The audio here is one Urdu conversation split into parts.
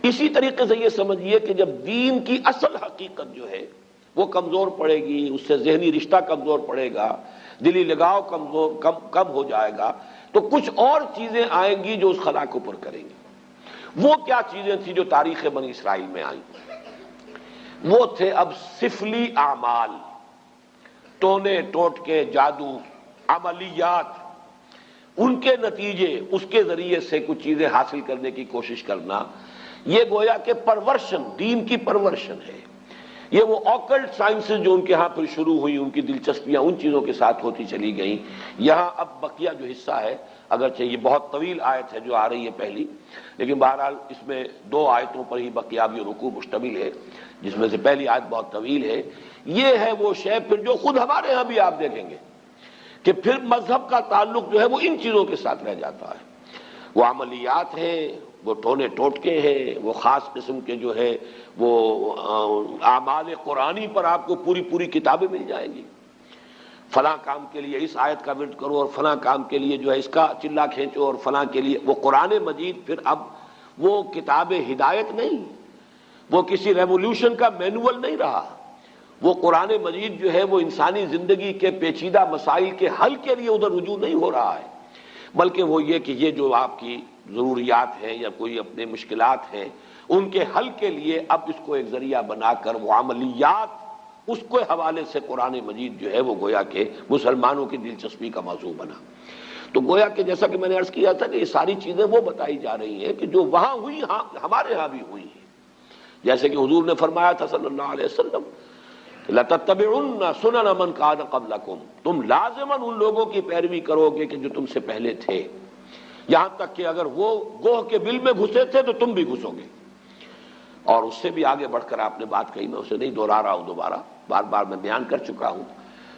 اسی طریقے سے یہ سمجھیے کہ جب دین کی اصل حقیقت جو ہے وہ کمزور پڑے گی، اس سے ذہنی رشتہ کمزور پڑے گا، دلی لگاؤ کم ہو جائے گا، تو کچھ اور چیزیں آئیں گی جو اس خلا کو پر کریں گی۔ وہ کیا چیزیں تھیں جو تاریخ بنی اسرائیل میں آئیں؟ وہ تھے اب سفلی اعمال، ٹونے ٹوٹکے، جادو، عملیات، ان کے نتیجے، اس کے ذریعے سے کچھ چیزیں حاصل کرنے کی کوشش کرنا، یہ گویا کہ پرورشن، دین کی پرورشن ہے۔ یہ وہ آکلٹ سائنسز جو ان کے ہاں پھر شروع ہوئی، ان کی دلچسپیاں ان چیزوں کے ساتھ ہوتی چلی گئیں۔ یہاں اب بقیہ جو حصہ ہے، اگرچہ یہ بہت طویل آیت ہے جو آ رہی ہے پہلی، لیکن بہرحال اس میں 2 آیتوں پر ہی بقیہ بھی رکوع مشتمل ہے، جس میں سے پہلی آیت بہت طویل ہے۔ یہ ہے وہ شے پھر جو خود ہمارے ہاں بھی آپ دیکھیں گے کہ پھر مذہب کا تعلق جو ہے وہ ان چیزوں کے ساتھ رہ جاتا ہے۔ وہ عملیات ہیں، وہ ٹونے ٹوٹکے ہیں، وہ خاص قسم کے جو ہے وہ اعمال قرآنی پر آپ کو پوری پوری کتابیں مل جائیں گی۔ فلاں کام کے لیے اس آیت کا ورد کرو، اور فلاں کام کے لیے جو ہے اس کا چلا کھینچو، اور فلاں کے لیے وہ قرآن مجید پھر اب وہ کتاب ہدایت نہیں، وہ کسی ریولیوشن کا مینول نہیں رہا۔ وہ قرآن مجید جو ہے وہ انسانی زندگی کے پیچیدہ مسائل کے حل کے لیے ادھر رجوع نہیں ہو رہا ہے، بلکہ وہ یہ کہ یہ جو آپ کی ضروریات ہیں یا کوئی اپنے مشکلات ہیں ان کے حل کے لیے اب اس کو ایک ذریعہ بنا کر وہ عملیات، اس کے حوالے سے قرآن مجید جو ہے وہ گویا کہ مسلمانوں کی دلچسپی کا موضوع بنا۔ تو گویا کہ جیسا کہ میں نے عرض کیا تھا کہ یہ ساری چیزیں وہ بتائی جا رہی ہیں کہ جو وہاں ہوئی ہمارے ہاں بھی ہوئی ہیں۔ جیسے کہ حضور نے فرمایا تھا صلی اللہ علیہ وسلم، لَتَتَّبِعُنَّ سُنَنَ مَنْ كَانَ قَبْلَكُمْ، تم لازماً ان لوگوں کی پیروی کرو گے کہ جو تم سے پہلے تھے، یہاں تک کہ اگر وہ گوہ کے بل میں گھسے تھے تو تم بھی گھسو گے۔ اور اس سے بھی آگے بڑھ کر آپ نے بات کہی، میں اسے نہیں دہرا رہا ہوں، دوبارہ بار بار میں بیان کر چکا ہوں۔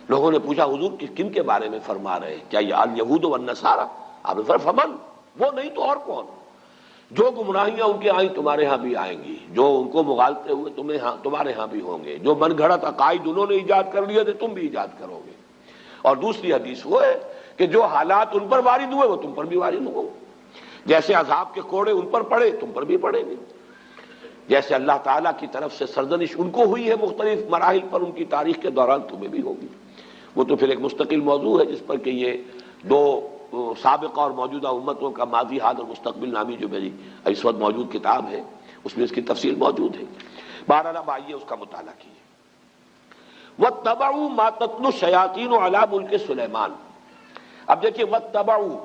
لوگوں نے پوچھا حضور کن کے بارے میں فرما رہے ہیں؟ کیا یہ الیہود والنصارى؟ آپ نے فرمایا فمن، وہ نہیں تو اور کون؟ جو گمراہیاں ان کے آئیں تمہارے ہاں بھی آئیں گی، جو ان کو مغالطے ہوئے تمہارے ہاں بھی ہوں گے، جو من گھڑت عقائد انہوں نے ایجاد کر لیے تھے تم بھی ایجاد کرو گے۔ اور دوسری حدیث وہ ہے کہ جو حالات ان پر وارد ہوئے وہ تم پر بھی وارد ہوں گے، جیسے عذاب کے کوڑے ان پر پڑے تم پر بھی پڑیں گے، جیسے اللہ تعالیٰ کی طرف سے سرزنش ان کو ہوئی ہے مختلف مراحل پر ان کی تاریخ کے دوران تمہیں بھی ہوگی۔ وہ تو پھر ایک مستقل موضوع ہے جس پر کہ یہ 2 سابقہ اور موجودہ امتوں کا ماضی، حال اور مستقبل نامی جو میری اس وقت موجود کتاب ہے اس میں اس کی تفصیل موجود ہے۔ بہرحال اب آئیے اس کا مطالعہ کیجیے۔ وَاتَّبَعُوا مَا تَتْلُو الشَّيَاطِينُ عَلَىٰ مُلْكِ سُلَيْمَانَ۔ اب دیکھیے وَاتَّبَعُوا،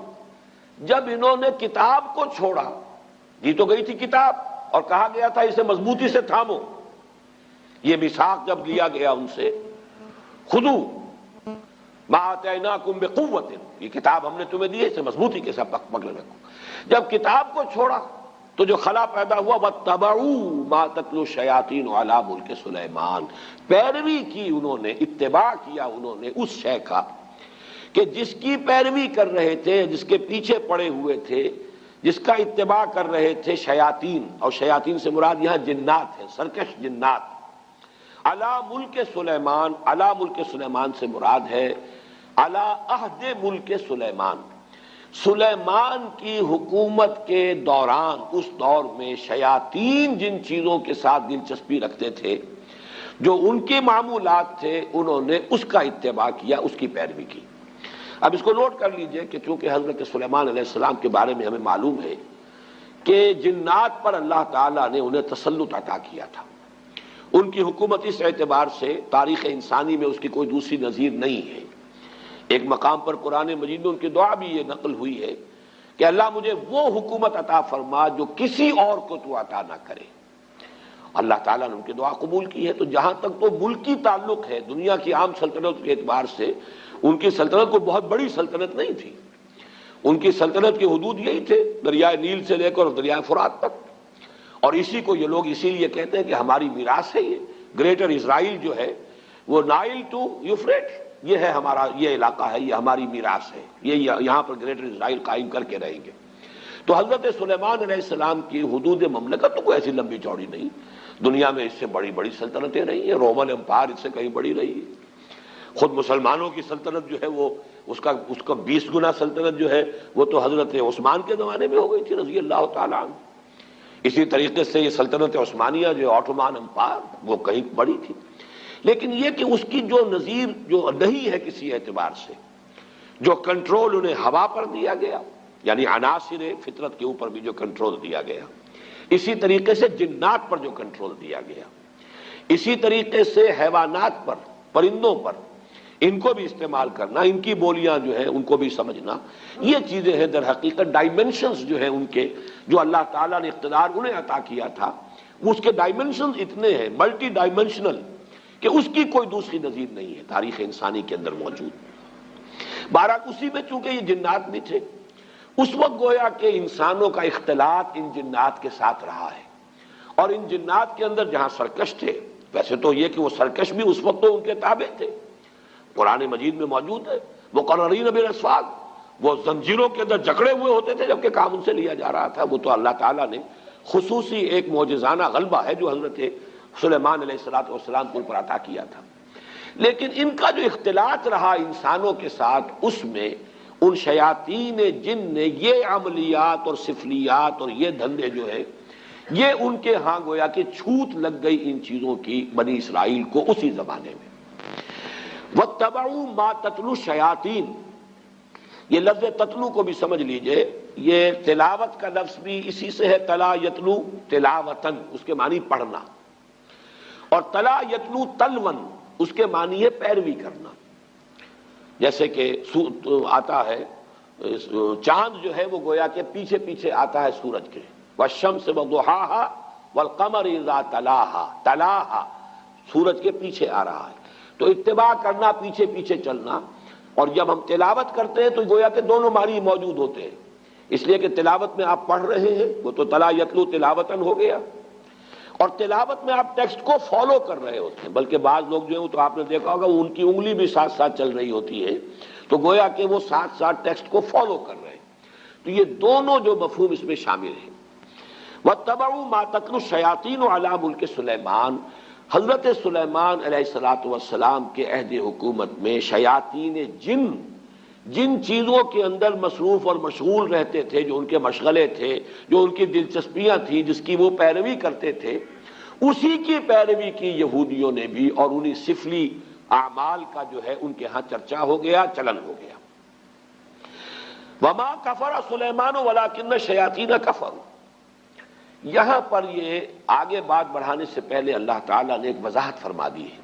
جب انہوں نے کتاب کو چھوڑا، دی تو گئی تھی کتاب اور کہا گیا تھا اسے مضبوطی سے تھامو، یہ میثاق جب لیا گیا ان سے، خُذُوا مَا آتَيْنَاكُمْ بِقُوَّةٍ، یہ کتاب ہم نے تمہیں دی ہے اسے مضبوطی کے ساتھ پکڑ رکھو۔ جب کتاب کو چھوڑا تو جو خلا پیدا ہوا، وَاتَّبَعُوا مَا تَتْلُو الشَّيَاطِينُ عَلَىٰ مُلْكِ سُلَيْمَانَ، پیروی کی انہوں نے، اتباع کیا انہوں نے اس شے کا کہ جس کی پیروی کر رہے تھے، جس کے پیچھے پڑے ہوئے تھے، جس کا اتباع کر رہے تھے شیاطین، اور شیاطین سے مراد یہاں جنات ہیں، سرکش جنات۔ علی ملک سلیمان، علی ملک سلیمان سے مراد ہے علی عہد ملک سلیمان، سلیمان کی حکومت کے دوران، اس دور میں شیاطین جن چیزوں کے ساتھ دلچسپی رکھتے تھے، جو ان کے معمولات تھے، انہوں نے اس کا اتباع کیا، اس کی پیروی کی۔ اب اس کو نوٹ کر لیجئے کہ چونکہ حضرت سلیمان علیہ السلام کے بارے میں ہمیں معلوم ہے کہ جنات پر اللہ تعالیٰ نے انہیں تسلط عطا کیا تھا، ان کی حکومت اس اعتبار سے تاریخ انسانی میں اس کی کوئی دوسری نظیر نہیں ہے۔ ایک مقام پر قرآن مجید میں ان کی دعا بھی یہ نقل ہوئی ہے کہ اللہ مجھے وہ حکومت عطا فرما جو کسی اور کو تو عطا نہ کرے۔ اللہ تعالیٰ نے ان کی دعا قبول کی ہے۔ تو جہاں تک تو ملکی تعلق ہے، دنیا کی عام سلطنت کے اعتبار سے ان کی سلطنت کو بہت بڑی سلطنت نہیں تھی، ان کی سلطنت کی حدود یہی تھے، دریائے نیل سے لے کر دریائے فرات تک، اور اسی کو یہ لوگ اسی لیے کہتے ہیں کہ ہماری میراث ہے یہ گریٹر اسرائیل جو ہے، وہ نائل ٹو یوفریٹ، یہ ہے ہمارا، یہ علاقہ ہے، یہ ہماری میراث ہے، یہ یہاں پر گریٹر اسرائیل قائم کر کے رہیں گے۔ تو حضرت سلیمان علیہ السلام کی حدود مملکت تو کوئی ایسی لمبی چوڑی نہیں، دنیا میں اس سے بڑی بڑی سلطنتیں رہی ہیں، رومن امپائر اس سے کہیں بڑی رہی ہے، خود مسلمانوں کی سلطنت جو ہے وہ اس کا 20 گنا سلطنت جو ہے وہ تو حضرت عثمان کے زمانے میں ہو گئی تھی رضی اللہ تعالیٰ عنہ۔ اسی طریقے سے یہ سلطنت عثمانیہ جو آٹومان امپائر وہ کہیں بڑی تھی، لیکن یہ کہ اس کی جو نظیر جو نہیں ہے کسی اعتبار سے، جو کنٹرول انہیں ہوا پر دیا گیا، یعنی عناصر فطرت کے اوپر بھی جو کنٹرول دیا گیا، اسی طریقے سے جنات پر جو کنٹرول دیا گیا، اسی طریقے سے حیوانات پر، پرندوں پر، ان کو بھی استعمال کرنا، ان کی بولیاں جو ہیں ان کو بھی سمجھنا، یہ چیزیں ہیں در حقیقت ڈائمنشنز جو ہیں ان کے، جو اللہ تعالیٰ نے اقتدار انہیں عطا کیا تھا، وہ اس کے ڈائمنشنز اتنے ہیں، ملٹی ڈائمنشنل، کہ اس کی کوئی دوسری نظیر نہیں ہے تاریخ انسانی کے اندر موجود۔ بہرحال اسی میں چونکہ یہ جنات بھی تھے، اس وقت گویا کہ انسانوں کا اختلاط ان جنات کے ساتھ رہا ہے، اور ان جنات کے اندر جہاں سرکش تھے، ویسے تو یہ کہ وہ سرکش بھی اس وقت تو ان کے تابع تھے، قرآن مجید میں موجود ہے، مقررین بالاسفاد، وہ زنجیروں کے اندر جکڑے ہوئے ہوتے تھے جبکہ کام ان سے لیا جا رہا تھا۔ وہ تو اللہ تعالیٰ نے خصوصی ایک معجزانہ غلبہ ہے جو حضرت سلیمان علیہ السلام کو ان پر عطا کیا تھا، لیکن ان کا جو اختلاط رہا انسانوں کے ساتھ، اس میں ان شیاطین جن نے یہ عملیات اور سفلیات اور یہ دھندے جو ہے، یہ ان کے ہاں گویا کہ چھوت لگ گئی ان چیزوں کی بنی اسرائیل کو اسی زمانے میں۔ وَاتَّبَعُوا مَا تَتْلُو الشَّيَاطِينُ، یہ لفظ تتلو کو بھی سمجھ لیجئے، یہ تلاوت کا لفظ بھی اسی سے ہے، تلا یتلو تلاوتن، اس کے معنی پڑھنا، اور تلا یتلو تلون، اس کے معنی ہے پیروی کرنا۔ جیسے کہ آتا ہے چاند جو ہے وہ گویا کہ پیچھے پیچھے آتا ہے سورج کے، والشمس وضحاها والقمر اذا تلاها، تلاها سورج کے پیچھے آ رہا ہے، تو اتباع کرنا، پیچھے پیچھے چلنا۔ اور جب ہم تلاوت کرتے ہیں تو گویا کہ دونوں معنی موجود ہوتے ہیں، اس لیے کہ تلاوت میں آپ پڑھ رہے ہیں، وہ تو تلا یتلو تلاوتن ہو گیا، اور تلاوت میں آپ ٹیکسٹ کو فالو کر رہے ہوتے ہیں، بلکہ بعض لوگ جو ہیں تو آپ نے دیکھا ہوگا ان کی انگلی بھی ساتھ ساتھ چل رہی ہوتی ہے، تو گویا کہ وہ ساتھ ساتھ ٹیکسٹ کو فالو کر رہے ہیں، تو یہ دونوں جو مفہوم اس میں شامل ہیں۔ وَاتَّبَعُوا مَا تَتْلُو الشَّيَاطِينُ عَلَىٰ مُلْكِ سُلَيْمَانَ، حضرت سلیمان علیہ السلام کے عہد حکومت میں شیاطین جن چیزوں کے اندر مصروف اور مشغول رہتے تھے، جو ان کے مشغلے تھے، جو ان کی دلچسپیاں تھیں، جس کی وہ پیروی کرتے تھے، اسی کی پیروی کی یہودیوں نے بھی، اور انہی سفلی اعمال کا جو ہے ان کے ہاں چرچا ہو گیا، چلن ہو گیا۔ وَمَا كَفَرَ سُلَيْمَانُ وَلَٰكِنَّ الشَّيَاطِينَ كَفَرُوا، یہاں پر یہ آگے بات بڑھانے سے پہلے اللہ تعالیٰ نے ایک وضاحت فرما دی ہے،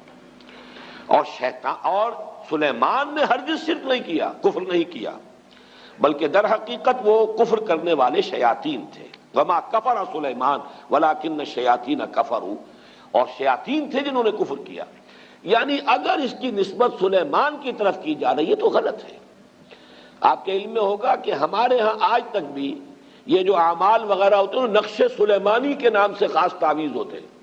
اور سلیمان نے ہرگز شرک نہیں کیا، کفر نہیں کیا، بلکہ در حقیقت وہ کفر کرنے والے شیاطین تھے۔ وما کفر سلیمان ولکن الشیاطین کفروا، اور شیاطین تھے جنہوں نے کفر کیا، یعنی اگر اس کی نسبت سلیمان کی طرف کی جا رہی ہے تو غلط ہے۔ آپ کے علم میں ہوگا کہ ہمارے ہاں آج تک بھی یہ جو اعمال وغیرہ ہوتے ہیں نقش سلیمانی کے نام سے خاص تعویذ ہوتے ہیں،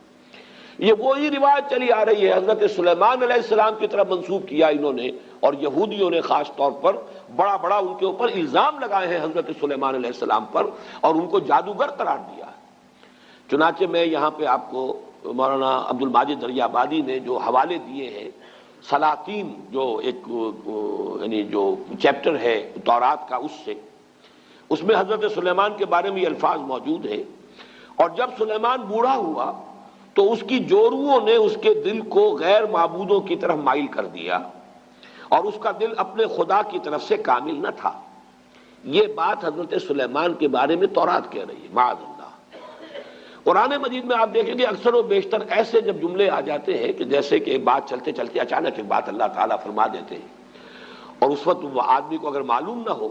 یہ وہی روایت چلی آ رہی ہے، حضرت سلیمان علیہ السلام کی طرف منسوب کیا انہوں نے، اور یہودیوں نے خاص طور پر بڑا بڑا ان کے اوپر الزام لگائے ہیں حضرت سلیمان علیہ السلام پر، اور ان کو جادوگر قرار دیا ہے۔ چنانچہ میں یہاں پہ آپ کو مولانا عبد الماجد دریابادی نے جو حوالے دیے ہیں، سلاطین جو ایک یعنی جو چیپٹر ہے تورات کا، اس میں حضرت سلیمان کے بارے میں یہ الفاظ موجود ہیں، اور جب سلیمان بوڑھا ہوا تو اس کی جوروؤں نے اس کے دل کو غیر معبودوں کی طرف مائل کر دیا، اور اس کا دل اپنے خدا کی طرف سے کامل نہ تھا۔ یہ بات حضرت سلیمان کے بارے میں تورات کہہ رہی ہے، معاذ اللہ۔ قرآن مجید میں آپ دیکھیں گے اکثر و بیشتر ایسے جب جملے آ جاتے ہیں کہ جیسے کہ بات چلتے چلتے اچانک ایک بات اللہ تعالیٰ فرما دیتے ہیں، اور اس وقت وہ آدمی کو اگر معلوم نہ ہو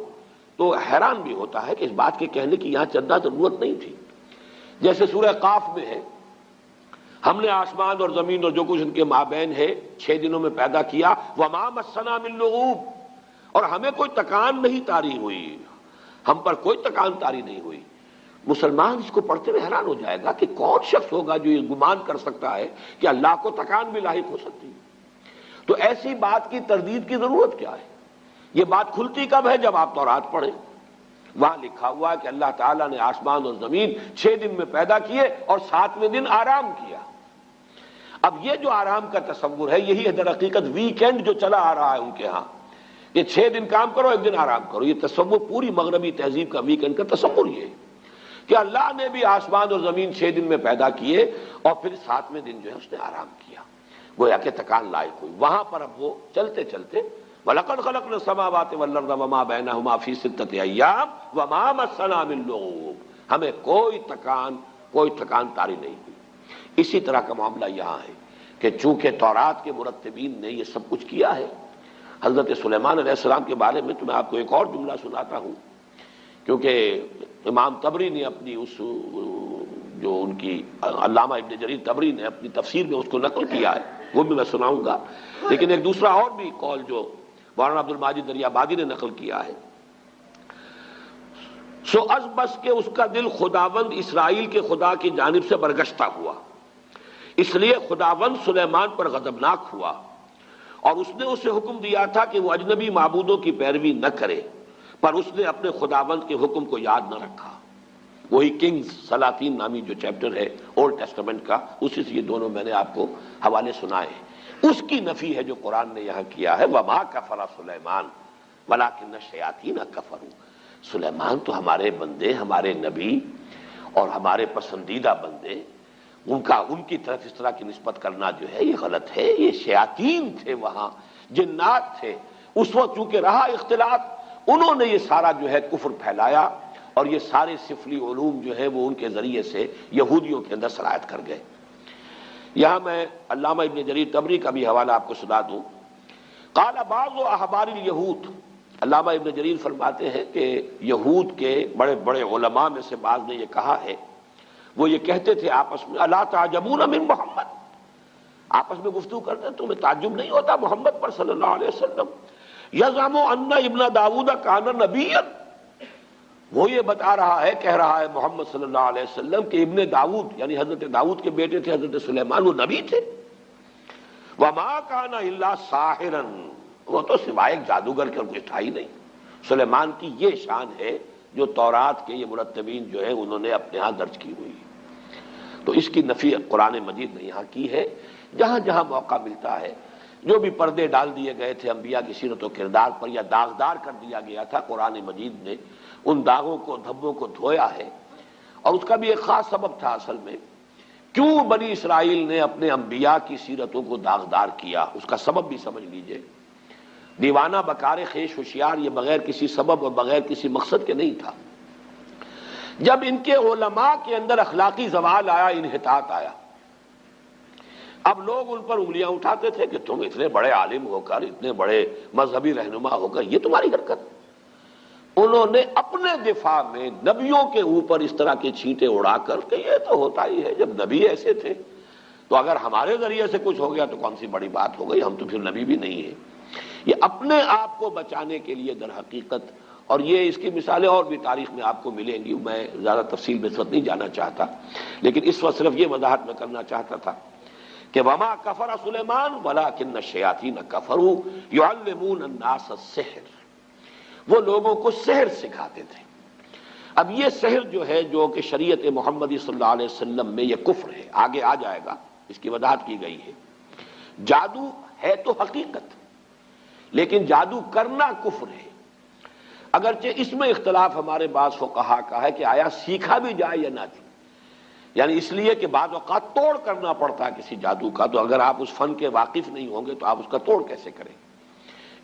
تو حیران بھی ہوتا ہے کہ اس بات کے کہنے کی یہاں چندہ ضرورت نہیں تھی۔ جیسے سورہ قاف میں ہے، ہم نے آسمان اور زمین اور جو کچھ ان کے مابین ہے 6 دنوں میں پیدا کیا، وما مسنا من لغوب، اور ہمیں کوئی تکان نہیں طاری ہوئی، ہم پر کوئی تکان طاری نہیں ہوئی۔ مسلمان اس کو پڑھتے ہوئے حیران ہو جائے گا کہ کون شخص ہوگا جو یہ گمان کر سکتا ہے کہ اللہ کو تکان بھی لاحق ہو سکتی ہے۔ تو ایسی بات کی تردید کی ضرورت کیا ہے؟ یہ بات کھلتی کب ہے؟ جب آپ تورات پڑھیں، وہاں لکھا ہوا ہے کہ اللہ تعالیٰ نے آسمان اور زمین 6 دن میں پیدا کیے اور 7ویں دن آرام کیا۔ اب یہ جو آرام کا تصور ہے، یہی ہے در حقیقت ویکینڈ جو چلا آ رہا ہے ان کے ہاں، یہ 6 دن کام کرو 1 دن آرام کرو، یہ تصور پوری مغربی تہذیب کا ویکینڈ کا تصور یہ ہے کہ اللہ نے بھی آسمان اور زمین 6 دن میں پیدا کیے اور پھر 7ویں دن جو ہے اس نے آرام کیا، گویا کہ تکان لائق ہوئی۔ وہاں پر اب وہ چلتے چلتے وَلَقَدْ خَلَقْنَا السَّمَاوَاتِ وَالْأَرْضَ وَمَا بَيْنَهُمَا فِي 6 أَيَّامٍ وَمَا مَسَّنَا مِن لُغُوبٍ، ہمیں کوئی تکان طاری نہیں ہوئی۔ اسی طرح کا معاملہ یہاں ہے کہ چونکہ تورات کے مرتبین نے یہ سب کچھ کیا ہے، حضرت سلیمان علیہ السلام کے بارے میں تو میں آپ کو ایک اور جملہ سناتا ہوں، کیونکہ امام طبری نے اپنی اس جو ان کی علامہ ابن جریر طبری نے اپنی تفسیر میں اس کو نقل کیا ہے، وہ بھی میں سناؤں گا، لیکن ایک دوسرا اور بھی قول جو مولانا عبد الماجد دریابادی نے نقل کیا ہے، سو از بس کہ اس کا دل خداوند اسرائیل کے خدا کی جانب سے برگشتہ ہوا، اس لیے خداوند سلیمان پر غضبناک ہوا اور اس نے اسے حکم دیا تھا کہ وہ اجنبی معبودوں کی پیروی نہ کرے، پر اس نے اپنے خداوند کے حکم کو یاد نہ رکھا۔ وہی کنگز سلاطین نامی جو چیپٹر ہے اولڈ ٹیسٹمنٹ کا، اسی سے یہ دونوں میں نے آپ کو حوالے سنائے ہیں، اس کی نفی ہے جو قرآن نے یہاں کیا ہے، وَمَا كَفَرَ سُلَيْمَانُ وَلَٰكِنَّ الشَّيَاطِينَ كَفَرُوا۔ سلیمان تو ہمارے بندے، ہمارے نبی اور ہمارے پسندیدہ بندے، ان کی طرف اس طرح کی نسبت کرنا جو ہے یہ غلط ہے۔ یہ شیاطین تھے، وہاں جنات تھے، اس وقت چونکہ رہا اختلاط، انہوں نے یہ سارا جو ہے کفر پھیلایا اور یہ سارے سفلی علوم جو ہے وہ ان کے ذریعے سے یہودیوں کے اندر سرایت کر گئے۔ یہاں میں علامہ ابن جریر طبری کا بھی حوالہ آپ کو سنا دوں۔ قال بعض احبار الیہود، علامہ ابن جریر فرماتے ہیں کہ یہود کے بڑے بڑے علماء میں سے بعض نے یہ کہا ہے، وہ یہ کہتے تھے آپس میں، الا تعجبون من محمد، آپس میں گفتگو کرتے ہیں، تمہیں تعجب نہیں ہوتا محمد پر صلی اللہ علیہ وسلم، یزعم ان ابن داؤد کان نبیا، وہ یہ بتا رہا ہے، کہہ رہا ہے محمد صلی اللہ علیہ وسلم کہ ابن داؤد یعنی حضرت داؤد کے بیٹے تھے حضرت سلیمان، وہ نبی تھے۔ وما کان الا ساحرا، وہ تو سوائے ایک جادوگر کے کچھ تھا ہی نہیں۔ سلیمان کی یہ شان ہے جو تورات کے یہ مرتبین جو ہے انہوں نے اپنے ہاں درج کی ہوئی، تو اس کی نفی قرآن مجید نے یہاں کی ہے۔ جہاں جہاں موقع ملتا ہے، جو بھی پردے ڈال دیے گئے تھے انبیاء کی سیرت و کردار پر یا داغدار کر دیا گیا تھا، قرآن مجید نے ان داغوں کو دھبوں کو دھویا ہے، اور اس کا بھی ایک خاص سبب تھا اصل میں، کیوں بنی اسرائیل نے اپنے انبیاء کی سیرتوں کو داغدار کیا، اس کا سبب بھی سمجھ لیجئے۔ دیوانہ بکار خیش ہوشیار یہ بغیر کسی سبب اور بغیر کسی مقصد کے نہیں تھا۔ جب ان کے علماء کے اندر اخلاقی زوال آیا، انحطاط آیا، اب لوگ ان پر انگلیاں اٹھاتے تھے کہ تم اتنے بڑے عالم ہو کر، اتنے بڑے مذہبی رہنما ہو کر یہ تمہاری حرکت۔ انہوں نے اپنے دفاع میں نبیوں کے اوپر اس طرح کے چھینٹے اڑا کر کہ یہ تو ہوتا ہی ہے، جب نبی ایسے تھے تو اگر ہمارے ذریعے سے کچھ ہو گیا تو کون سی بڑی بات ہو گئی، ہم تو پھر نبی بھی نہیں ہیں۔ یہ اپنے آپ کو بچانے کے لیے در حقیقت، اور یہ اس کی مثالیں اور بھی تاریخ میں آپ کو ملیں گی، میں زیادہ تفصیل میں اس وقت نہیں جانا چاہتا، لیکن اس وقت صرف یہ وضاحت میں کرنا چاہتا تھا کہ وما کفر سلیمان ولکن الشیاطین کفروا یعلمون الناس السحر، وہ لوگوں کو سحر سکھاتے تھے۔ اب یہ سحر جو ہے، جو کہ شریعت محمدی صلی اللہ علیہ وسلم میں یہ کفر ہے، آگے آ جائے گا، اس کی وضاحت کی گئی ہے۔ جادو ہے تو حقیقت، لیکن جادو کرنا کفر ہے، اگرچہ اس میں اختلاف ہمارے بعض فقہا کا ہے کہ آیا سیکھا بھی جائے یا نہ جائے، یعنی اس لیے کہ بعض اوقات توڑ کرنا پڑتا ہے کسی جادو کا، تو اگر آپ اس فن کے واقف نہیں ہوں گے تو آپ اس کا توڑ کیسے کریں؟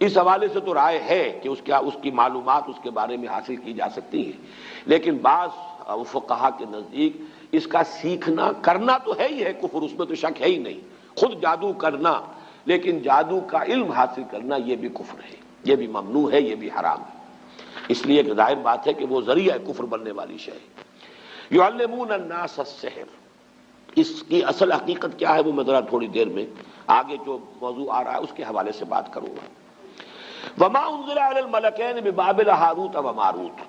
اس حوالے سے تو رائے ہے کہ اس کی معلومات اس کے بارے میں حاصل کی جا سکتی ہیں، لیکن بعض فقہا کے نزدیک اس کا سیکھنا کرنا تو ہے ہی ہے کفر، اس میں تو شک ہے ہی نہیں، خود جادو کرنا، لیکن جادو کا علم حاصل کرنا یہ بھی کفر ہے، یہ بھی ممنوع ہے، یہ بھی حرام ہے، اس لیے کہ ظاہر بات ہے کہ وہ ذریعہ کفر بننے والی شے ہے۔ یعلمون الناس السحر، اس کی اصل حقیقت کیا ہے وہ میں ذرا تھوڑی دیر میں آگے جو موضوع آ رہا ہے اس کے حوالے سے بات کروں گا۔ وما انزل علی الملکین ببابل ہاروت و ماروت،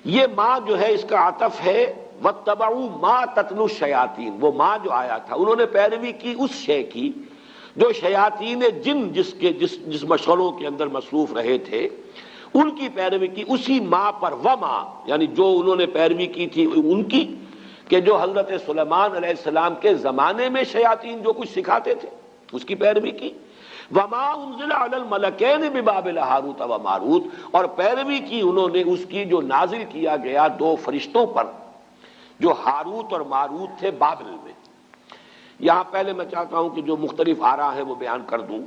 یہ ماں جو ہے اس کا عطف ہے واتبعوا ما تتلو الشیاطین، وہ ماں جو آیا تھا انہوں نے پیروی کی اس شے کی جو شیاطین جن جس مشغلوں کے اندر مصروف رہے تھے ان کی پیروی کی، اسی ماں پر، وما یعنی جو انہوں نے پیروی کی تھی ان کی، کہ جو حضرت سلیمان علیہ السلام کے زمانے میں شیاطین جو کچھ سکھاتے تھے اس کی پیروی کی، وما انزل علی الملکین ببابل ہاروت و ماروت، اور پیروی کی انہوں نے اس کی جو نازل کیا گیا 2 فرشتوں پر جو ہاروت اور ماروت تھے بابل میں۔ یہاں پہلے میں چاہتا ہوں کہ جو مختلف آراء ہیں وہ بیان کر دوں۔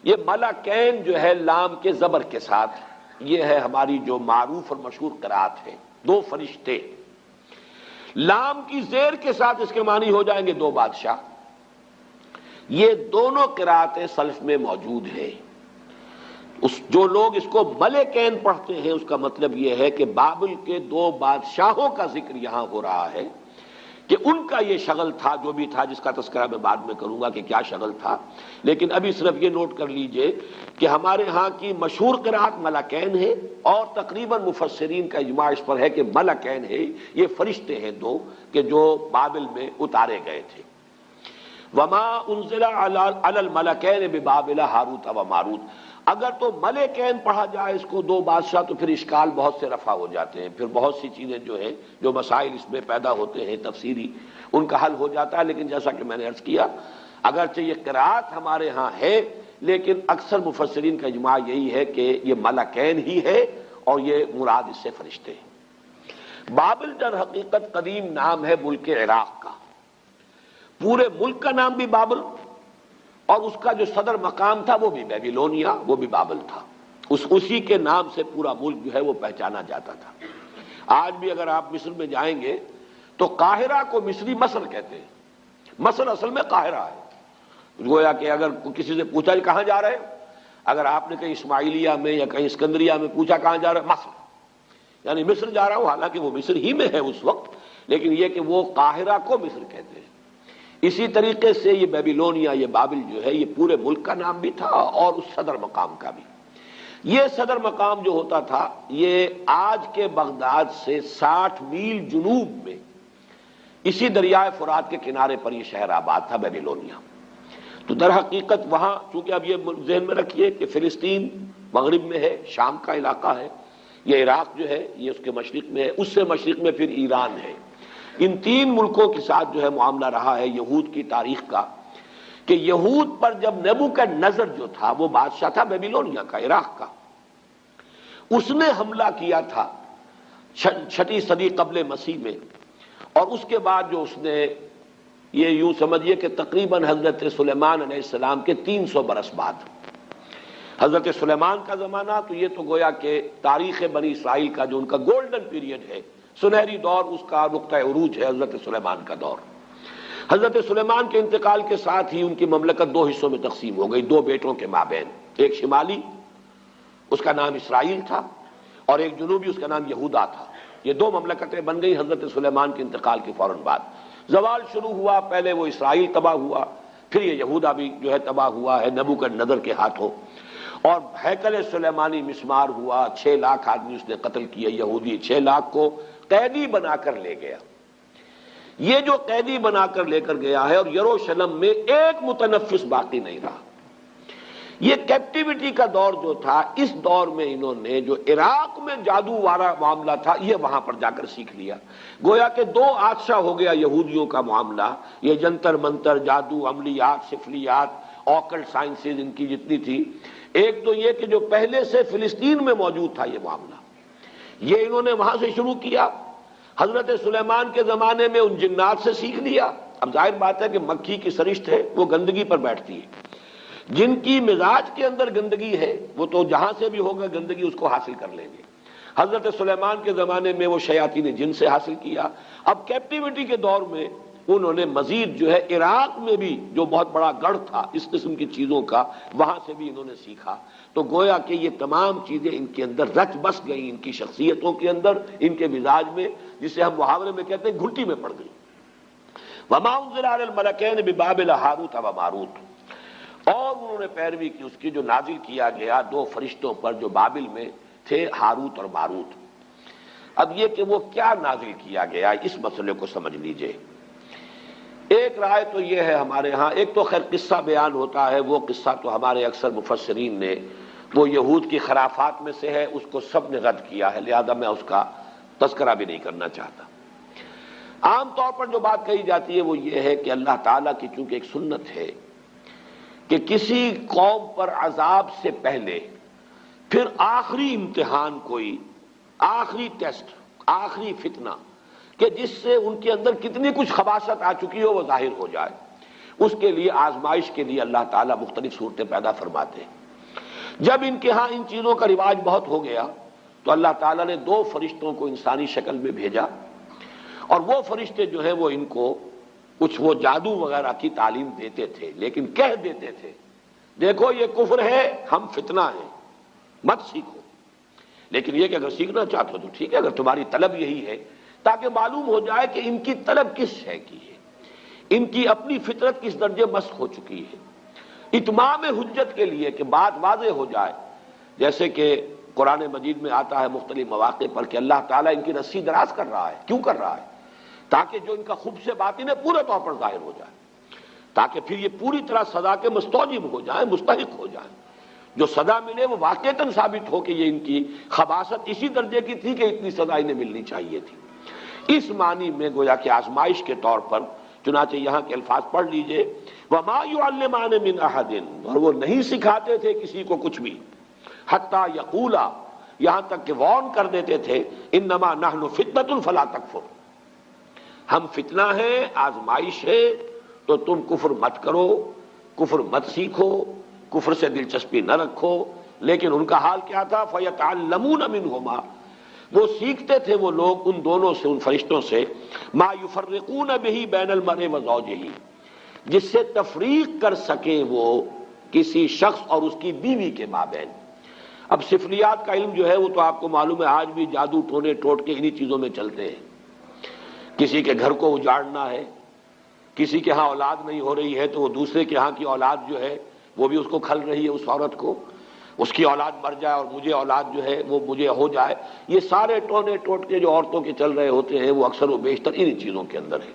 یہ ملکین جو ہے لام کے زبر کے ساتھ، یہ ہے ہماری جو معروف اور مشہور قرات ہے، دو فرشتے۔ لام کی زیر کے ساتھ اس کے معنی ہو جائیں گے دو بادشاہ۔ یہ دونوں قراتیں سلف میں موجود ہیں۔ جو لوگ اس کو ملکین پڑھتے ہیں اس کا مطلب یہ ہے کہ بابل کے دو بادشاہوں کا ذکر یہاں ہو رہا ہے کہ ان کا یہ شغل تھا، جو بھی تھا، جس کا تذکرہ میں بعد میں کروں گا کہ کیا شغل تھا، لیکن ابھی صرف یہ نوٹ کر لیجئے کہ ہمارے ہاں کی مشہور قرات ملکین ہے، اور تقریباً مفسرین کا اجماع اس پر ہے کہ ملکین ہے، یہ فرشتے ہیں دو کہ جو بابل میں اتارے گئے تھے۔ وما انزل علی الملکین ببابل ہاروت و ماروت، اگر تو ملکین پڑھا جائے اس کو دو بادشاہ تو پھر اشکال بہت سے رفع ہو جاتے ہیں، پھر بہت سی چیزیں جو ہیں جو مسائل اس میں پیدا ہوتے ہیں تفسیری، ان کا حل ہو جاتا ہے۔ لیکن جیسا کہ میں نے عرض کیا، اگرچہ یہ قرات ہمارے ہاں ہے لیکن اکثر مفسرین کا اجماع یہی ہے کہ یہ ملکین ہی ہے اور یہ مراد اس سے فرشتے ہیں۔ بابل در حقیقت قدیم نام ہے ملک عراق کا، پورے ملک کا نام بھی بابل، اور اس کا جو صدر مقام تھا وہ بھی بیبیلونیا، وہ بھی بابل تھا۔ اسی کے نام سے پورا ملک جو ہے وہ پہچانا جاتا تھا۔ آج بھی اگر آپ مصر میں جائیں گے تو قاہرہ کو مصری مصر کہتے ہیں، مصر اصل میں قاہرہ ہے۔ گویا کہ اگر کسی سے پوچھا کہاں جا رہے ہیں، اگر آپ نے کہیں اسماعیلیہ میں یا کہیں اسکندریہ میں پوچھا کہاں جا رہے ہیں، مصر، یعنی مصر جا رہا ہوں، حالانکہ وہ مصر ہی میں ہے اس وقت، لیکن یہ کہ وہ قاہرہ کو مصر کہتے ہیں۔ اسی طریقے سے یہ بیبیلونیا، یہ بابل جو ہے یہ پورے ملک کا نام بھی تھا اور اس صدر مقام کا بھی۔ یہ صدر مقام جو ہوتا تھا یہ آج کے بغداد سے 60 میل جنوب میں اسی دریائے فرات کے کنارے پر یہ شہر آباد تھا بیبیلونیا۔ تو در حقیقت وہاں چونکہ اب یہ ذہن میں رکھیے کہ فلسطین مغرب میں ہے، شام کا علاقہ ہے، یہ عراق جو ہے یہ اس کے مشرق میں ہے، اس سے مشرق میں پھر ایران ہے۔ ان تین ملکوں کے ساتھ جو ہے معاملہ رہا ہے یہود کی تاریخ کا، کہ یہود پر جب نیبوکڈنیزر جو تھا وہ بادشاہ تھا بیبیلونیا کا، عراق کا، اس نے حملہ کیا تھا 6 صدی قبل مسیح میں، اور اس کے بعد جو اس نے یہ یوں سمجھیے کہ تقریباً حضرت سلیمان علیہ السلام کے 300 برس بعد، حضرت سلیمان کا زمانہ تو یہ تو گویا کہ تاریخ بنی اسرائیل کا جو ان کا گولڈن پیریڈ ہے، سنہری دور، اس کا نقطہ عروج ہے حضرت سلیمان کا دور۔ حضرت سلیمان کے انتقال کے ساتھ ہی ان کی مملکت 2 حصوں میں تقسیم ہو گئی، 2 بیٹوں کے مابین، ایک شمالی اس کا نام اسرائیل تھا اور ایک جنوبی اس کا نام یہودا تھا۔ یہ 2 مملکتیں بن گئی حضرت سلیمان کے انتقال کے فوراً بعد۔ زوال شروع ہوا، پہلے وہ اسرائیل تباہ ہوا، پھر یہ یہودا بھی جو ہے تباہ ہوا ہے نیبوکڈنیزر کے ہاتھوں، اور ہیکل سلیمانی مسمار ہوا، 6 لاکھ آدمی اس نے قتل کیے یہودی، 6 لاکھ کو قیدی بنا کر لے گیا۔ یہ جو قیدی بنا کر لے کر گیا ہے، اور یروشلم میں ایک متنفس باقی نہیں رہا۔ یہ کیپٹیوٹی کا دور جو تھا، اس دور میں انہوں نے جو عراق میں جادو والا معاملہ تھا یہ وہاں پر جا کر سیکھ لیا۔ گویا کہ 2 آتشا ہو گیا یہودیوں کا معاملہ، یہ جنتر منتر، جادو، عملیات، سفلیات، آکلٹ سائنسز ان کی جتنی تھی۔ ایک تو یہ کہ جو پہلے سے فلسطین میں موجود تھا یہ معاملہ، یہ انہوں نے وہاں سے شروع کیا۔ حضرت سلیمان کے زمانے میں ان جنات سے سیکھ لیا۔ اب ظاہر بات ہے کہ مکھی کی سرشت ہے، وہ گندگی پر بیٹھتی ہے، جن کی مزاج کے اندر گندگی ہے وہ تو جہاں سے بھی ہوگا گندگی اس کو حاصل کر لیں گے۔ حضرت سلیمان کے زمانے میں وہ شیاطین جن سے حاصل کیا۔ اب کیپٹیوٹی کے دور میں انہوں نے مزید جو ہے عراق میں بھی جو بہت بڑا گڑھ تھا اس قسم کی چیزوں کا، وہاں سے بھی انہوں نے سیکھا۔ تو گویا کہ یہ تمام چیزیں ان کے اندر رچ بس گئیں، ان کی شخصیتوں کے اندر، ان کے مزاج میں، جسے ہم محاورے میں کہتے ہیں گھٹی میں پڑ گئی۔ وما انزل علی الملکین ببابل ہاروت و ماروت، اور انہوں نے پیروی کی اس کی جو نازل کیا گیا 2 فرشتوں پر جو بابل میں تھے، ہاروت اور ماروت۔ اب یہ کہ وہ کیا نازل کیا گیا اس مسئلے کو سمجھ لیجئے۔ ایک رائے تو یہ ہے ہمارے ہاں، ایک تو خیر قصہ بیان ہوتا ہے، وہ قصہ تو ہمارے اکثر مفسرین نے، وہ یہود کی خرافات میں سے ہے، اس کو سب نے رد کیا ہے، لہذا میں اس کا تذکرہ بھی نہیں کرنا چاہتا۔ عام طور پر جو بات کہی جاتی ہے وہ یہ ہے کہ اللہ تعالیٰ کی چونکہ ایک سنت ہے کہ کسی قوم پر عذاب سے پہلے پھر آخری امتحان، کوئی آخری ٹیسٹ، آخری فتنہ کہ جس سے ان کے اندر کتنی کچھ خباثت آ چکی ہو وہ ظاہر ہو جائے. اس کے لیے آزمائش کے لیے اللہ تعالیٰ مختلف صورتیں پیدا فرماتے ہیں. جب ان کے ہاں ان چیزوں کا رواج بہت ہو گیا تو اللہ تعالیٰ نے 2 فرشتوں کو انسانی شکل میں بھیجا، اور وہ فرشتے جو ہیں وہ ان کو کچھ وہ جادو وغیرہ کی تعلیم دیتے تھے، لیکن کہہ دیتے تھے دیکھو یہ کفر ہے، ہم فتنہ ہیں، مت سیکھو. لیکن یہ کہ اگر سیکھنا چاہتے ہو تو ٹھیک ہے، اگر تمہاری طلب یہی ہے، تاکہ معلوم ہو جائے کہ ان کی طلب کس شے کی ہے، ان کی اپنی فطرت کس درجے مسخ ہو چکی ہے. اتمام حجت کے لیے کہ بات واضح ہو جائے، جیسے کہ قرآن مجید میں آتا ہے مختلف مواقع پر کہ اللہ تعالیٰ ان کی رسی دراز کر رہا ہے. کیوں کر رہا ہے؟ تاکہ جو ان کا خبث باطن ہے پورے طور پر ظاہر ہو جائے، تاکہ پھر یہ پوری طرح سزا کے مستوجب ہو جائیں، مستحق ہو جائیں. جو سزا ملے وہ واقعتاً ثابت ہو کہ یہ ان کی خباثت اسی درجے کی تھی کہ اتنی سزا انہیں ملنی چاہیے تھی. اس معنی میں گویا کہ آزمائش کے طور پر، چنانچہ یہاں کے الفاظ پڑھ لیجئے، وَمَا يُعَلِّمَانِ مِنْ أَحَدٍ، اور وہ نہیں سکھاتے تھے کسی کو کچھ بھی، حَتَّى يَقُولَا، یہاں تک کہ وارن کر دیتے تھے، إِنَّمَا نَحْنُ فِتْنَةٌ فَلَا تَكْفُرْ، ہم فتنہ ہیں، آزمائش ہے، تو تم کفر مت کرو، کفر مت سیکھو، کفر سے دلچسپی نہ رکھو. لیکن ان کا حال کیا تھا؟ فَيَتَعَلَّمُونَ مِنْهُمَا، وہ سیکھتے تھے وہ لوگ ان دونوں سے، ان فرشتوں سے، مَا يُفَرِّقُونَ بِهِ بَيْنَ الْمَرْءِ وَزَوْجِهِ، جس سے تفریق کر سکیں وہ کسی شخص اور اس کی بیوی کے مابین. اب سفلیات کا علم جو ہے وہ تو آپ کو معلوم ہے آج بھی جادو ٹونے ٹوٹ کے انہی چیزوں میں چلتے ہیں. کسی کے گھر کو اجاڑنا ہے، کسی کے ہاں اولاد نہیں ہو رہی ہے تو وہ دوسرے کے ہاں کی اولاد جو ہے وہ بھی اس کو کھل رہی ہے، اس عورت کو، اس کی اولاد مر جائے اور مجھے اولاد جو ہے وہ مجھے ہو جائے. یہ سارے ٹونے ٹوٹ کے جو عورتوں کے چل رہے ہوتے ہیں وہ اکثر و بیشتر انہی چیزوں کے اندر ہے.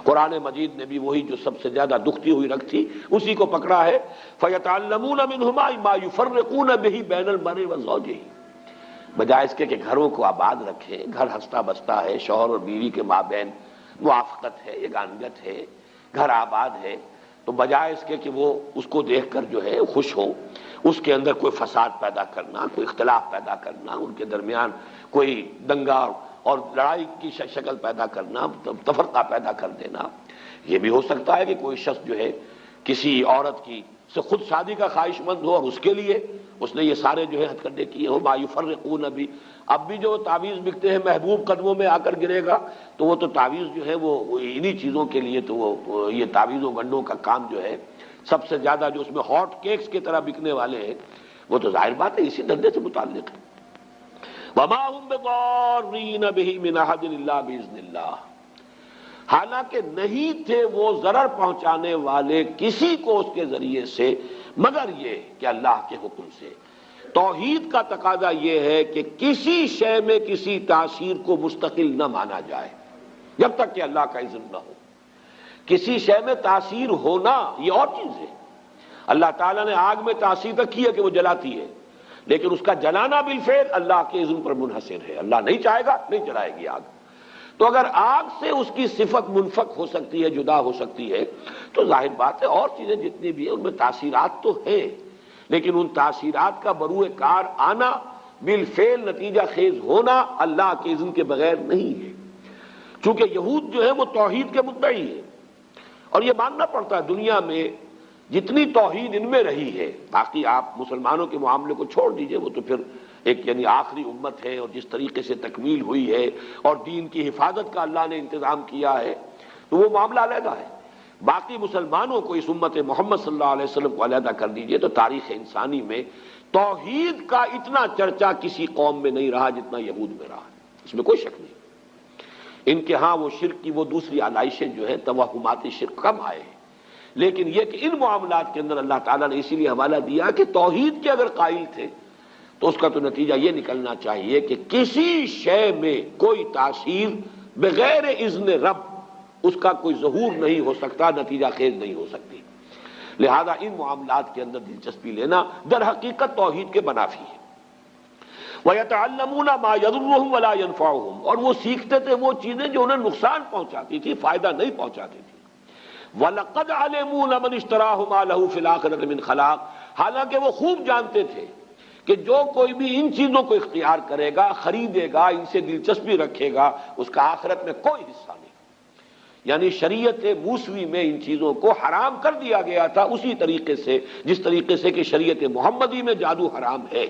قرآن مجید نے بھی وہی جو سب سے زیادہ دکھتی ہوئی رکھ تھی اسی کو پکڑا ہے. فَيَتَعَلَّمُونَ مِنْهُمَا مَا يُفَرِّقُونَ بِهِ بَيْنَ الْمَرْءِ وَزَوْجِهِ، بجائے اس کے کہ گھروں کو آباد رکھیں، گھر ہنستا بستا ہے، شوہر اور بیوی کے مابین موافقت ہے، یگانگت ہے، گھر آباد ہے، تو بجائے اس کے کہ وہ اس کو دیکھ کر جو ہے خوش ہو، اس کے اندر کوئی فساد پیدا کرنا، کوئی اختلاف پیدا کرنا، ان کے درمیان کوئی دنگا اور لڑائی کی شکل پیدا کرنا، تفرقہ پیدا کر دینا. یہ بھی ہو سکتا ہے کہ کوئی شخص جو ہے کسی عورت کی سے خود شادی کا خواہش مند ہو اور اس کے لیے اس نے یہ سارے جو ہے ہتھ کنڈے کیے ہو. ما یفرقون بھی، اب بھی جو تعویذ بکتے ہیں محبوب قدموں میں آ کر گرے گا، تو وہ تو تعویذ جو ہے وہ انہی چیزوں کے لیے، تو وہ یہ تعویذ و گنڈوں کا کام جو ہے سب سے زیادہ جو اس میں ہاٹ کیکس کی طرح بکنے والے ہیں وہ تو ظاہر بات ہے اسی دھندے سے متعلق ہے. وما هم بضارین بہ من احد الا باذن اللہ، حالانکہ نہیں تھے وہ ضرر پہنچانے والے کسی کو اس کے ذریعے سے مگر یہ کہ اللہ کے حکم سے. توحید کا تقاضا یہ ہے کہ کسی شے میں کسی تاثیر کو مستقل نہ مانا جائے جب تک کہ اللہ کا اذن نہ ہو. کسی شے میں تاثیر ہونا یہ اور چیز ہے. اللہ تعالیٰ نے آگ میں تاثیر رکھی ہے کہ وہ جلاتی ہے، لیکن اس کا جلانا بالفعل اللہ کے اذن پر منحصر ہے. اللہ نہیں چاہے گا نہیں جلائے گی آگ. تو اگر آگ سے اس کی صفت منفک ہو سکتی ہے، جدا ہو سکتی ہے، تو ظاہر بات ہے اور چیزیں جتنی بھی ہیں ان میں تاثیرات تو ہیں، لیکن ان تاثیرات کا بروئے کار آنا، بالفعل نتیجہ خیز ہونا اللہ کے اذن کے بغیر نہیں ہے. چونکہ یہود جو ہے وہ توحید کے مدعی ہے، اور یہ ماننا پڑتا ہے دنیا میں جتنی توحید ان میں رہی ہے، باقی آپ مسلمانوں کے معاملے کو چھوڑ دیجئے، وہ تو پھر ایک یعنی آخری امت ہے اور جس طریقے سے تکمیل ہوئی ہے اور دین کی حفاظت کا اللہ نے انتظام کیا ہے تو وہ معاملہ علیحدہ ہے. باقی مسلمانوں کو، اس امت محمد صلی اللہ علیہ وسلم کو علیحدہ کر دیجئے تو تاریخ انسانی میں توحید کا اتنا چرچا کسی قوم میں نہیں رہا جتنا یہود میں رہا، اس میں کوئی شک نہیں. ان کے ہاں وہ شرک کی وہ دوسری آلائشیں جو ہیں توہمات شرک کم آئے ہیں، لیکن یہ کہ ان معاملات کے اندر اللہ تعالیٰ نے اسی لیے حوالہ دیا کہ توحید کے اگر قائل تھے تو اس کا تو نتیجہ یہ نکلنا چاہیے کہ کسی شے میں کوئی تاثیر بغیر اذن رب اس کا کوئی ظہور نہیں ہو سکتا، نتیجہ خیز نہیں ہو سکتی. لہذا ان معاملات کے اندر دلچسپی لینا در حقیقت توحید کے منافی ہے. وَيَتَعَلَّمُونَ مَا يَضُرُّهُمْ وَلَا يَنفَعُهُمْ، اور وہ سیکھتے تھے وہ چیزیں جو انہیں نقصان پہنچاتی تھی، فائدہ نہیں پہنچاتی تھی. وَلَقَدْ عَلِمُوا لَمَنِ اشْتَرَاهُ مَا لَهُ فِي الْآخِرَةِ مِنْ خَلَاقٍ، حالانکہ وہ خوب جانتے تھے کہ جو کوئی بھی ان چیزوں کو اختیار کرے گا، خریدے گا، ان سے دلچسپی رکھے گا، اس کا آخرت میں کوئی حصہ نہیں۔ یعنی شریعت موسوی میں ان چیزوں کو حرام کر دیا گیا تھا اسی طریقے سے جس طریقے سے کہ شریعت محمدی میں جادو حرام ہے۔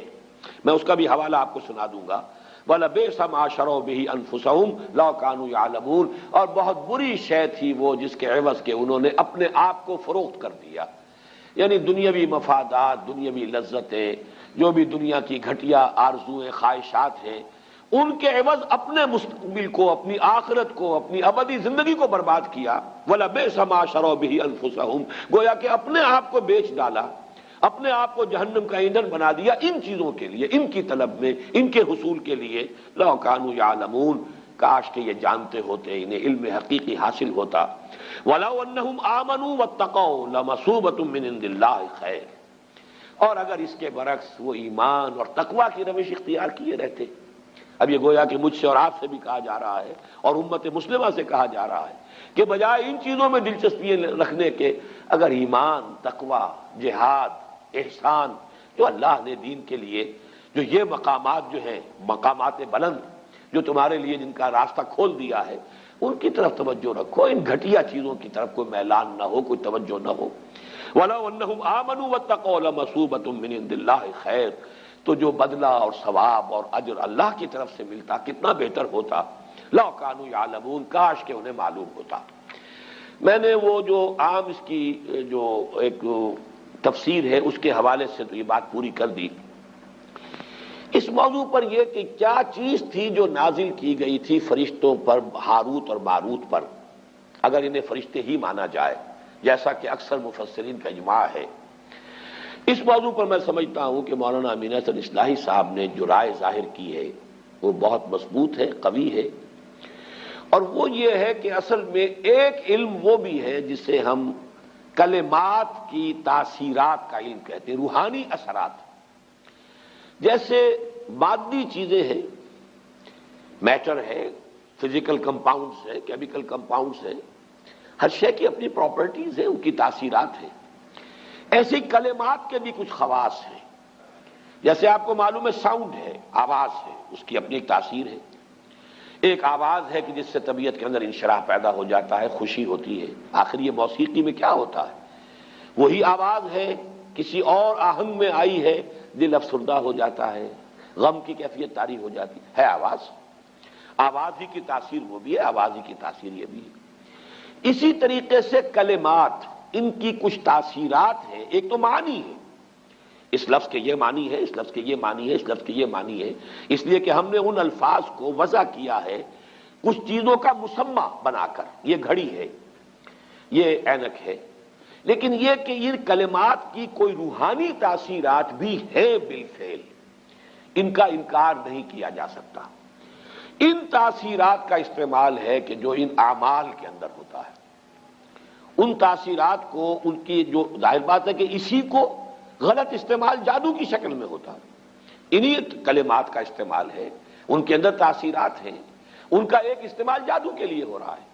میں اس کا بھی حوالہ آپ کو سنا دوں گا۔ وَلَبِئْسَ مَا شَرَوْا بِهِ أَنفُسَهُمْ لَوْ كَانُوا يَعْلَمُونَ، اور بہت بری شے تھی وہ جس کے عوض کے انہوں نے اپنے آپ کو فروخت کر دیا۔ یعنی دنیاوی مفادات، دنیاوی لذتیں، جو بھی دنیا کی گھٹیا آرزویں، خواہشات ہیں، ان کے عوض اپنے مستقبل کو، اپنی آخرت کو، اپنی ابدی زندگی کو برباد کیا۔ وَلَبِئْسَ مَا شَرَوْا بِهِ أَنفُسَهُمْ، گویا کہ اپنے آپ کو بیچ ڈالا، اپنے آپ کو جہنم کا ایندھن بنا دیا ان چیزوں کے لیے، ان کی طلب میں، ان کے حصول کے لیے۔ لَوْ كَانُوا يَعْلَمُونَ، کاش کہ یہ جانتے ہوتے، انہیں علم حقیقی حاصل ہوتا۔ وَلَوْ أَنَّهُمْ آمَنُوا وَاتَّقَوْا لَمَثُوبَةٌ مِّنْ عِندِ اللَّهِ خَيْرٌ، اور اگر اس کے برعکس وہ ایمان اور تقویٰ کی روش اختیار کیے رہتے۔ اب یہ گویا کہ مجھ سے اور آپ سے بھی کہا جا رہا ہے اور امت مسلمہ سے کہا جا رہا ہے کہ بجائے ان چیزوں میں دلچسپی رکھنے کے، اگر ایمان، تقویٰ، جہاد، احسان، جو اللہ نے دین کے لیے، جو یہ مقامات جو ہیں، مقامات بلند جو تمہارے لیے جن کا راستہ کھول دیا ہے، ان کی طرف توجہ رکھو، ان گھٹیا چیزوں کی طرف کوئی میلان نہ ہو، کوئی توجہ نہ ہو۔ وَلَوْ أَنَّهُمْ آمَنُوا وَاتَّقَوْا لَمَثُوبَةٌ مِّنْ عِندِ اللَّهِ خَيْرٌ، تو جو بدلہ اور ثواب اور اجر اللہ کی طرف سے ملتا کتنا بہتر ہوتا۔ لَوْ كَانُوا يَعْلَمُونَ، کاش کہ انہیں معلوم ہوتا۔ میں نے وہ جو عام اس کی جو ایک تفسیر ہے اس کے حوالے سے تو یہ بات پوری کر دی۔ اس موضوع پر یہ کہ کیا چیز تھی جو نازل کی گئی تھی فرشتوں پر، ہاروت اور ماروت پر، اگر انہیں فرشتے ہی مانا جائے جیسا کہ اکثر مفسرین کا اجماع ہے۔ اس موضوع پر میں سمجھتا ہوں کہ مولانا امین احسن اصلاحی صاحب نے جو رائے ظاہر کی ہے وہ بہت مضبوط ہے، قوی ہے، اور وہ یہ ہے کہ اصل میں ایک علم وہ بھی ہے جسے ہم کلمات کی تاثیرات کا علم کہتے ہیں، روحانی اثرات، جیسے مادی چیزیں ہیں، میٹر ہے، فزیکل کمپاؤنڈز ہیں، کیمیکل کمپاؤنڈز ہیں، ہر شے کی اپنی پراپرٹیز ہیں، ان کی تاثیرات ہیں۔ ایسے کلمات کے بھی کچھ خواص ہیں، جیسے آپ کو معلوم ہے ساؤنڈ ہے، آواز ہے، اس کی اپنی ایک تاثیر ہے۔ ایک آواز ہے کہ جس سے طبیعت کے اندر انشراح پیدا ہو جاتا ہے، خوشی ہوتی ہے۔ آخر یہ موسیقی میں کیا ہوتا ہے؟ وہی آواز ہے، کسی اور آہنگ میں آئی ہے، دل افسردہ ہو جاتا ہے، غم کی کیفیت طاری ہو جاتی ہے آواز۔ آواز ہی کی تاثیر وہ بھی ہے، آواز ہی کی تاثیر یہ بھی ہے۔ اسی طریقے سے کلمات، ان کی کچھ تاثیرات ہیں۔ ایک تو معنی ہے، اس لفظ کے یہ معنی ہے، اس لفظ کے یہ معنی ہے، اس لفظ کے یہ معنی ہے، اس لیے کہ ہم نے ان الفاظ کو وضع کیا ہے کچھ چیزوں کا مسمى بنا کر، یہ گھڑی ہے، یہ اینک ہے۔ لیکن یہ کہ ان کلمات کی کوئی روحانی تاثیرات بھی ہیں بالفعل، ان کا انکار نہیں کیا جا سکتا۔ ان تاثیرات کا استعمال ہے کہ جو ان اعمال کے اندر ہوتا ہے، ان تاثیرات کو، ان کی جو ظاہر بات ہے کہ اسی کو غلط استعمال جادو کی شکل میں ہوتا ہے، انہی کلمات کا استعمال ہے، ان کے اندر تاثیرات ہیں، ان کا ایک استعمال جادو کے لیے ہو رہا ہے۔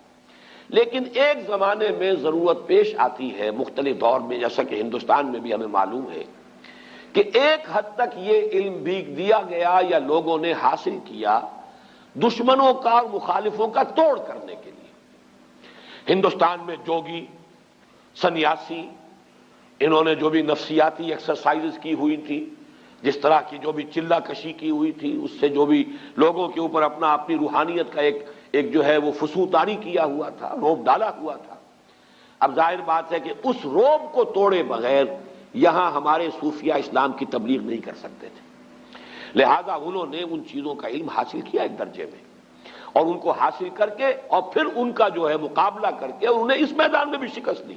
لیکن ایک زمانے میں ضرورت پیش آتی ہے، مختلف دور میں، جیسا کہ ہندوستان میں بھی ہمیں معلوم ہے کہ ایک حد تک یہ علم بھی دیا گیا یا لوگوں نے حاصل کیا دشمنوں کا اور مخالفوں کا توڑ کرنے کے لیے۔ ہندوستان میں جوگی، سنیاسی، انہوں نے جو بھی نفسیاتی ایکسرسائزز کی ہوئی تھی، جس طرح کی جو بھی چلہ کشی کی ہوئی تھی، اس سے جو بھی لوگوں کے اوپر اپنی روحانیت کا ایک جو ہے وہ فسوطاری کیا ہوا تھا، روب ڈالا ہوا تھا۔ اب ظاہر بات ہے کہ اس روب کو توڑے بغیر یہاں ہمارے صوفیہ اسلام کی تبلیغ نہیں کر سکتے تھے، لہذا انہوں نے ان چیزوں کا علم حاصل کیا ایک درجے میں، اور ان کو حاصل کر کے اور پھر ان کا جو ہے مقابلہ کر کے اور انہیں اس میدان میں بھی شکست دی،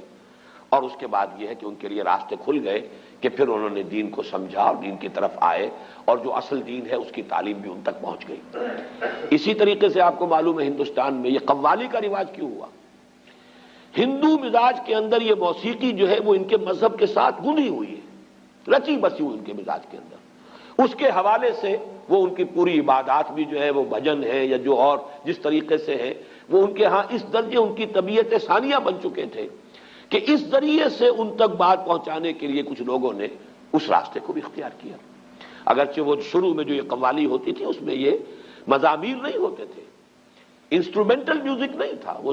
اور اس کے بعد یہ ہے کہ ان کے لیے راستے کھل گئے کہ پھر انہوں نے دین کو سمجھا اور دین کی طرف آئے، اور جو اصل دین ہے اس کی تعلیم بھی ان تک پہنچ گئی۔ اسی طریقے سے آپ کو معلوم ہے ہندوستان میں یہ قوالی کا رواج کیوں ہوا؟ ہندو مزاج کے اندر یہ موسیقی جو ہے وہ ان کے مذہب کے ساتھ گندھی ہوئی ہے، رچی بسی ہوئی ان کے مزاج کے اندر، اس کے حوالے سے وہ ان کی پوری عبادات بھی جو ہے وہ بھجن ہے یا جو اور جس طریقے سے ہے، وہ ان کے ہاں اس درجے ان کی طبیعت ثانیہ بن چکے تھے کہ اس ذریعے سے ان تک بات پہنچانے کے لیے کچھ لوگوں نے اس راستے کو بھی اختیار کیا۔ اگرچہ وہ شروع میں جو یہ قوالی ہوتی تھی اس میں یہ مزامیر نہیں ہوتے تھے، انسٹرومنٹل میوزک نہیں تھا، وہ